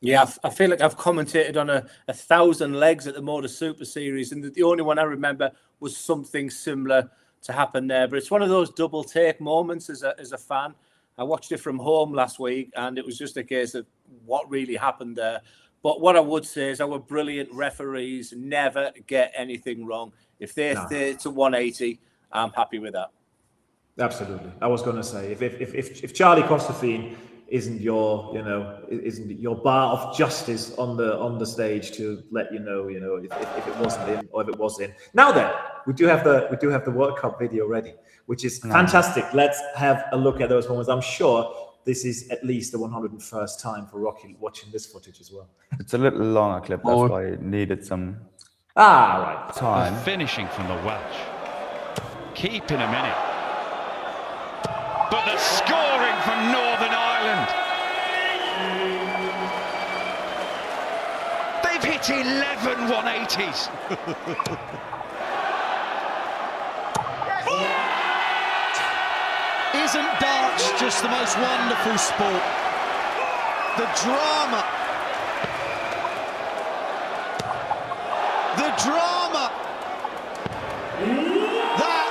Yeah, I feel like I've commentated on a 1,000 legs at the Motor Super Series, and the only one I remember was something similar to happen there. But it's one of those double take moments as a fan. I watched it from home last week, and it was just a case of what really happened there. But what I would say is our brilliant referees never get anything wrong. If they say it's a 180, I'm happy with that. Absolutely. I was going to say, if Charlie Costafine isn't your bar of justice on the stage to let you know if it wasn't in or if it was in. Now then, we do have the World Cup video ready, which is fantastic. Let's have a look at those moments. I'm sure this is at least the 101st time for Rocky watching this footage as well. It's a little longer clip. That's why it needed some right time. Finishing from the Welsh, keeping a minute. But the scoring from Northern Ireland. They've hit 11 180s. Isn't darts just the most wonderful sport? The drama. The drama. That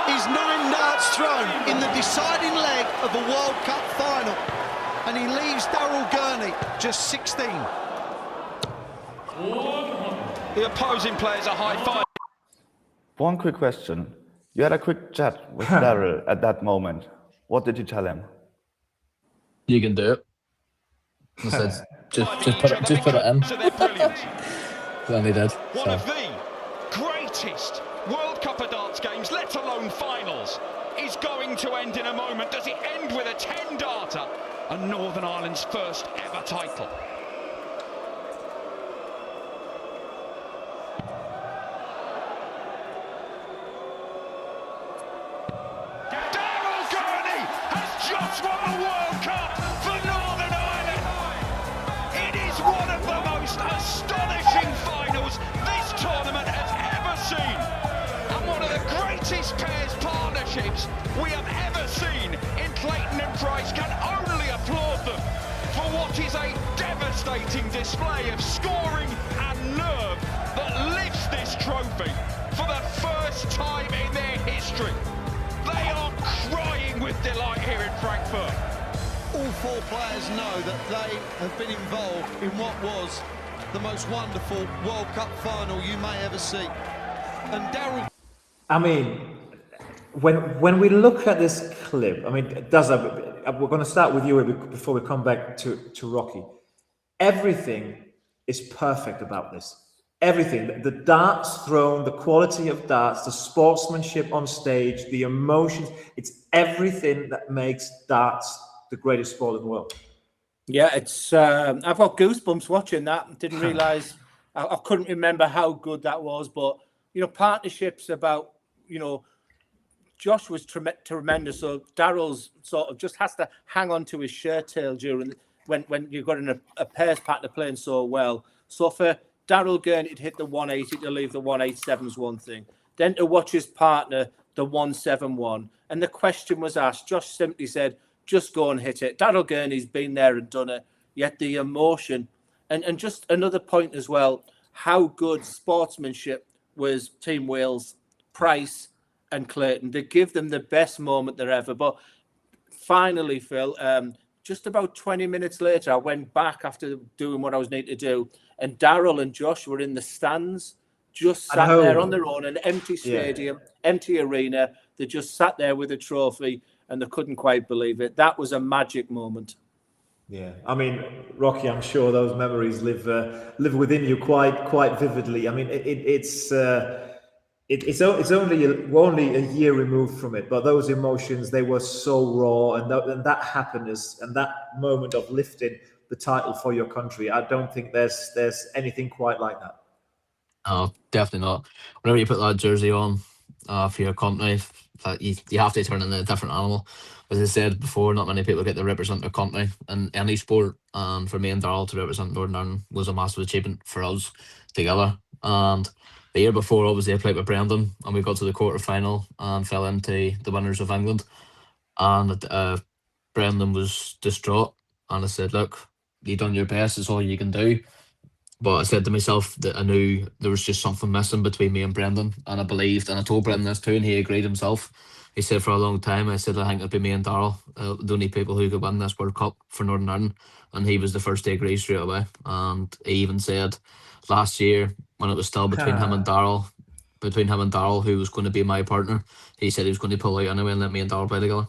is 9 darts thrown in the deciding leg of a World Cup final, and he leaves Daryl Gurney just 16. The opposing players are high five. One quick question. You had a quick chat with Daryl at that moment. What did you tell him? You can do it. I said, just put it in. So they're brilliant. Then they did. One of the greatest World Cup of darts games, let alone finals, is going to end in a moment. Does it end with a 10-darter and Northern Ireland's first ever title? Daryl Gurney has just won the World Cup for Northern Ireland. It is one of the most astonishing finals this tournament has ever seen. One of the greatest pairs partnerships we have ever seen in Clayton and Price. Can only applaud them for what is a devastating display of scoring and nerve that lifts this trophy for the first time in their history. They are crying with delight here in Frankfurt. All 4 players know that they have been involved in what was the most wonderful World Cup final you may ever see. And Daryl... I mean, when we look at this clip, I mean, we're going to start with you before we come back to Rocky. Everything is perfect about this. Everything, the darts thrown, the quality of darts, the sportsmanship on stage, the emotions, it's everything that makes darts the greatest sport in the world. Yeah, it's. I've got goosebumps watching that. Didn't realise. I couldn't remember how good that was, but partnerships about Josh was tremendous. So Daryl's sort of just has to hang on to his shirt tail during when you've got a pairs partner playing so well. So for Daryl Gurney to hit the 180 to leave the 187 is one thing. Then to watch his partner the 171, and the question was asked. Josh simply said, "Just go and hit it." Daryl Gurney's been there and done it. Yet the emotion, and just another point as well, how good sportsmanship was Team Wales, Price and Clayton. They give them the best moment there ever. But finally, Phil, just about 20 minutes later, I went back after doing what I was needing to do, and Daryl and Josh were in the stands, just sat there on their own, an empty stadium, empty arena. They just sat there with a trophy, and they couldn't quite believe it. That was a magic moment. Yeah, I mean, Rocky, I'm sure those memories live within you quite vividly. I mean, it we're only a year removed from it, but those emotions, they were so raw, and that happiness and that moment of lifting the title for your country, I don't think there's anything quite like that. Oh, definitely not. Whenever you put that jersey on for your country, you have to turn into a different animal. As I said before, not many people get to represent their country in any sport, and for me and Darrell to represent Northern Ireland was a massive achievement for us together. And the year before, obviously, I played with Brendan, and we got to the quarter-final and fell into the winners of England. And Brendan was distraught, and I said, look, you done your best, it's all you can do. But I said to myself that I knew there was just something missing between me and Brendan, and I believed, and I told Brendan this too, and he agreed himself. He said for a long time, I said, I think it'd be me and Darrell, the only people who could win this World Cup for Northern Ireland, and he was the first to agree straight away. And he even said last year, when it was still between him and Darrell, who was going to be my partner, he said he was going to pull out anyway and let me and Darrell play together.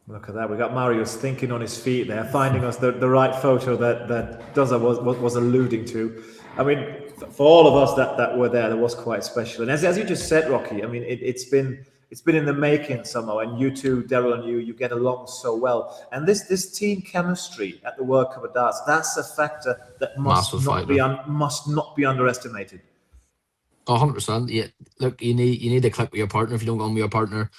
Look at that. We got Marius thinking on his feet there, finding us the right photo that Doza was alluding to. I mean, for all of us that were there, that was quite special. And as you just said, Rocky, I mean, it's been in the making somehow. And you two, Daryl, and you get along so well. And this team chemistry at the World Cup of Darts, that's a factor that must not be underestimated. 100%. Yeah. Look, you need to click with your partner. If you don't go on with your partner,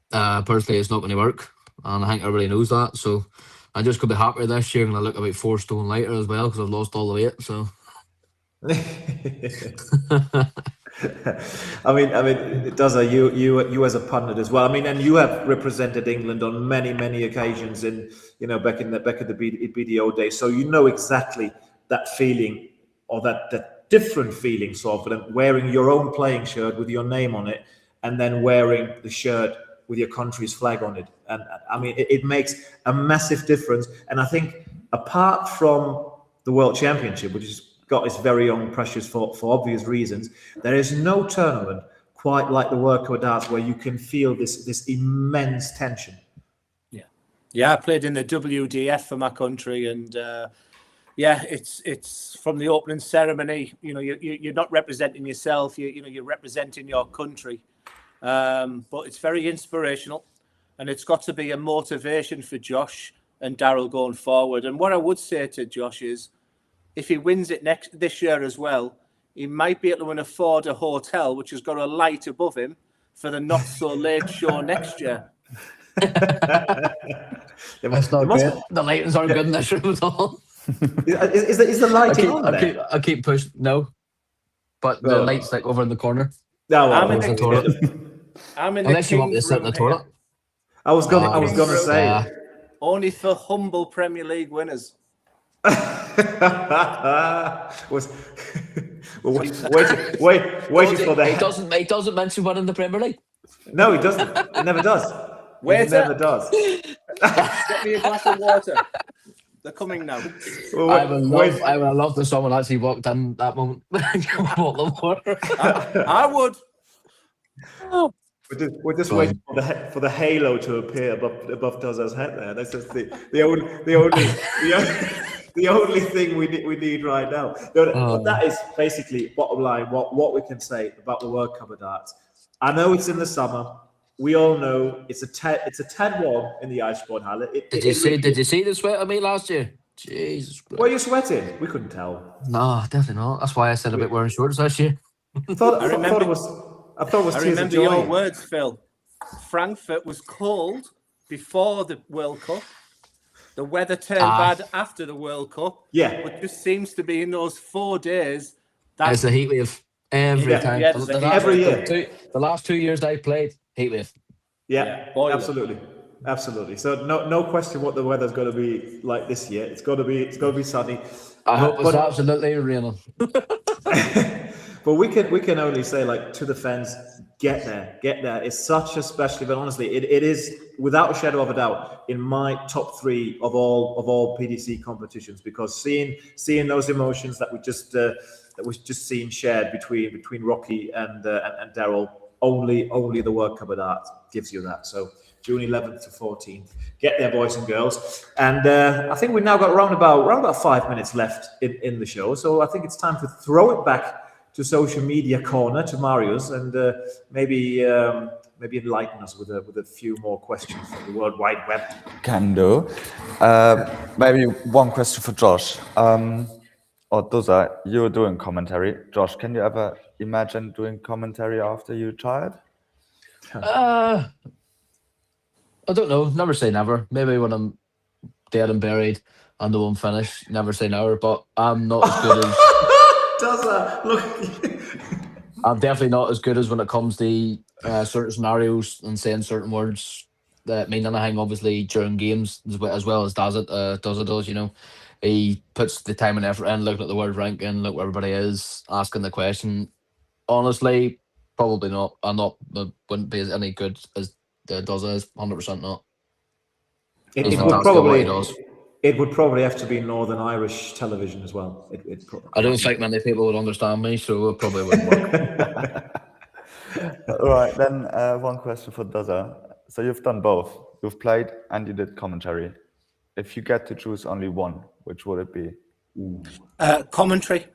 personally, it's not going to work. And I think everybody knows that. So I just could be happier this year, and I look about 4 stone lighter as well because I've lost all the weight. So I mean, it does. You as a pundit as well. I mean, and you have represented England on many occasions in back in the BDO days. So you know exactly that feeling, or that different feeling, sort of wearing your own playing shirt with your name on it, and then wearing the shirt with your country's flag on it. And I mean, it makes a massive difference. And I think apart from the World Championship, which has got its very own pressures for obvious reasons, there is no tournament quite like the World Cup of Darts where you can feel this immense tension. Yeah, I played in the WDF for my country, and it's from the opening ceremony. You're not representing yourself. You're representing your country. But it's very inspirational, and it's got to be a motivation for Josh and Daryl going forward. And what I would say to Josh is, if he wins it this year as well, he might be able to afford a hotel which has got a light above him for the Not So Late show next year. That's not great. The lightings aren't good in this room at all. Is the lighting on there? I keep pushing. No, but the light's like over in the corner. No, I'm in the toilet. Unless you want me to sit in the toilet. I was gonna say only for humble Premier League winners. Wait for that. He doesn't mention winning the Premier League. No, he doesn't. He never does. Wait, never does. Get me a glass of water. They're coming now. Well, I would love if someone actually walked in that moment. I would. We're just waiting for the halo to appear above Doza's head there. That's just the only thing we need right now. But that is basically bottom line what we can say about the World Cup of Darts. I know it's in the summer. We all know it's a 10-1 in the Ijssport Halle. Did you see the sweat on me last year? Jesus Christ. Were you sweating? We couldn't tell. No, definitely not. That's why I said about wearing shorts last year. I thought it was. I remember your words, Phil. Frankfurt was cold before the World Cup. The weather turned bad after the World Cup. Yeah. It just seems to be in those 4 days. It's a heat wave every time. Every year. The last 2 years I played, heat wave. Yeah, absolutely. So no question what the weather's going to be like this year. It's going to be sunny. I hope it's absolutely raining. But we can only say, like, to the fans, get there. It's such a special event. Honestly, it is without a shadow of a doubt in my top 3 of all PDC competitions, because seeing those emotions that we just seen shared between Rocky and Daryl, only the World Cup of Darts gives you that. So June 11th to 14th, get there, boys and girls. And I think we've now got around about 5 minutes left in the show. So I think it's time to throw it back social media corner to Marius and maybe enlighten us with a few more questions from the World Wide Web. Can do. Maybe one question for Josh. Or Doza, you're doing commentary. Josh, can you ever imagine doing commentary after you tried? I don't know. Never say never. Maybe when I'm dead and buried and the one finish, never say never. But I'm not as good as. Doza, look. I'm definitely not as good as when it comes to certain scenarios and saying certain words that mean anything. Obviously, during games as well as does, you know. He puts the time and effort in, looking at the world ranking, look where everybody is, asking the question. Honestly, probably not. I wouldn't be as any good as does is. 100% not. It would probably have to be Northern Irish television as well. I don't think many people would understand me, so it probably wouldn't work. All right, then one question for Doza. So you've done both. You've played and you did commentary. If you get to choose only one, which would it be? Commentary.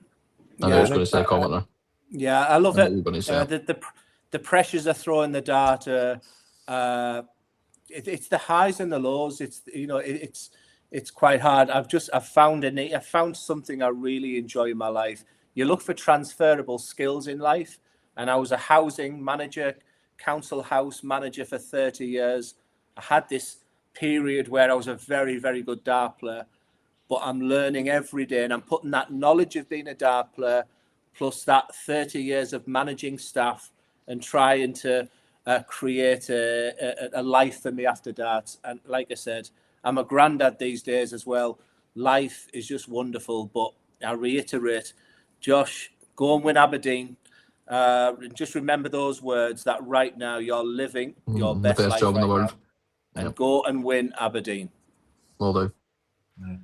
I was going to say commentator. Yeah, I love it. The pressures are throwing the dart. It's the highs and the lows. It's quite hard. I've found something I really enjoy in my life. You look for transferable skills in life, and I was a housing manager, council house manager for 30 years. I had this period where I was a very, very good dart player, but I'm learning every day, and I'm putting that knowledge of being a dart player plus that 30 years of managing staff and trying to create a life for me after darts. And like I said, I'm a granddad these days as well. Life is just wonderful, but I reiterate, Josh, go and win Aberdeen. Just remember those words, that right now you're living your best life job in the world. Now. And go and win Aberdeen. Will do. I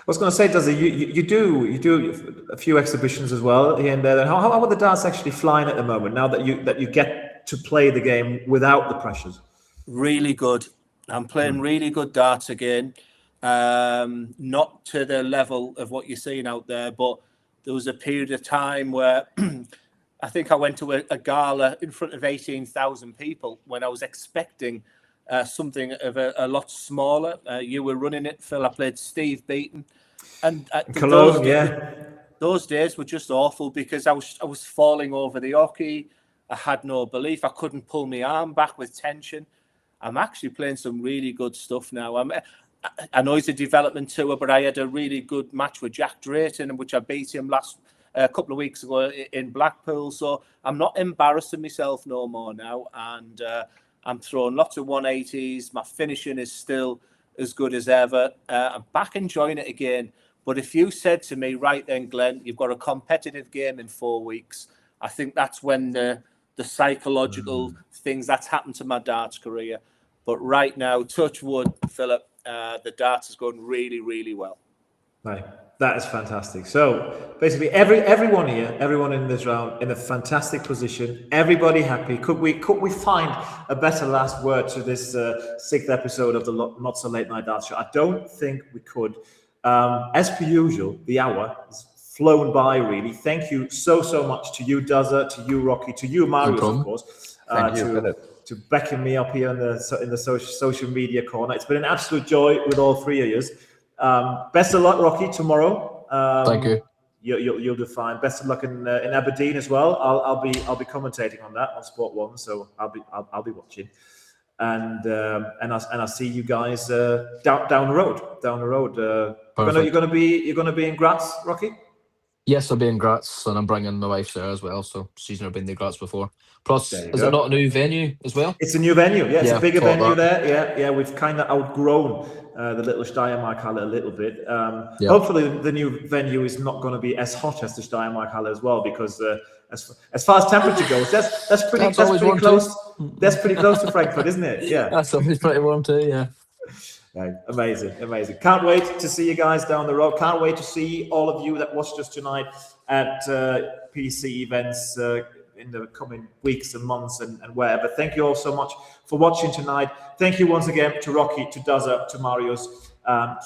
was going to say, Doza, you do a few exhibitions as well here and there. And how are the darts actually flying at the moment? Now that you get to play the game without the pressures. Really good. I'm playing really good darts again. Not to the level of what you're seeing out there, but there was a period of time where I think I went to a gala in front of 18,000 people when I was expecting something of a lot smaller. You were running it, Phil. I played Steve Beaton, and those days were just awful because I was falling over the hockey. I had no belief. I couldn't pull my arm back with tension. I'm actually playing some really good stuff now. I know it's a development tour, but I had a really good match with Jack Drayton, which I beat him a couple of weeks ago in Blackpool. So I'm not embarrassing myself no more now, and I'm throwing lots of 180s. My finishing is still as good as ever. I'm back enjoying it again. But if you said to me, right then, Glenn, you've got a competitive game in 4 weeks, I think that's when the psychological things that's happened to my darts career. But right now, touch wood, Philip, the darts is going really, really well. Right. That is fantastic. So basically, everyone here, everyone in this round, in a fantastic position. Everybody happy. Could we find a better last word to this sixth episode of the Not So Late Night Darts Show? I don't think we could. As per usual, the hour has flown by. Really, thank you so much to you, Doza, to you, Rocky, to you, Marius, of course. Thank you, to backing me up here in the social media corner. It's been an absolute joy with all three of you. Best of luck, Rocky, tomorrow. Thank you. You'll do fine. Best of luck in Aberdeen as well. I'll be commentating on that on Sport 1, so I'll be watching. And I'll see you guys down the road. You're gonna be in Graz, Rocky? Yes, I'll be in Graz, and I'm bringing my wife there as well. So she's never been to Graz before. Plus, is it not a new venue as well? It's a new venue. Yeah, it's a bigger venue there. Yeah. We've kind of outgrown the little Steiermark-Halle a little bit. Hopefully, the new venue is not going to be as hot as the Steiermark-Halle as well, because as far as temperature goes, that's pretty close. That's pretty close to Frankfurt, isn't it? Yeah, that's always pretty warm too. Yeah. Right. Amazing. Can't wait to see you guys down the road. Can't wait to see all of you that watched us tonight at PDC events in the coming weeks and months and wherever. Thank you all so much for watching tonight. Thank you once again to Rocky, to Doza, to Marius.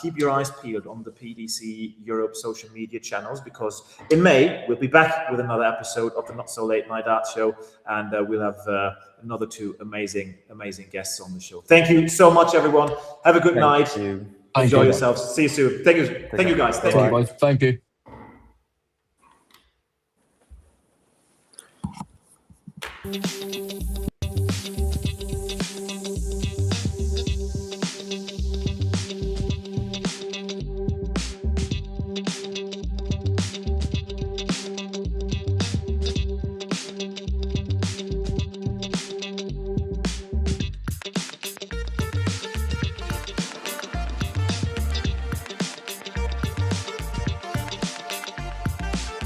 keep your eyes peeled on the PDC Europe social media channels, because in May we'll be back with another episode of the Not So Late Night Art Show, and we'll have another 2 amazing guests on the show. Thank you so much, everyone. Have a good night. Enjoy yourselves. See you soon. Thank you guys. Thank you. Thank you.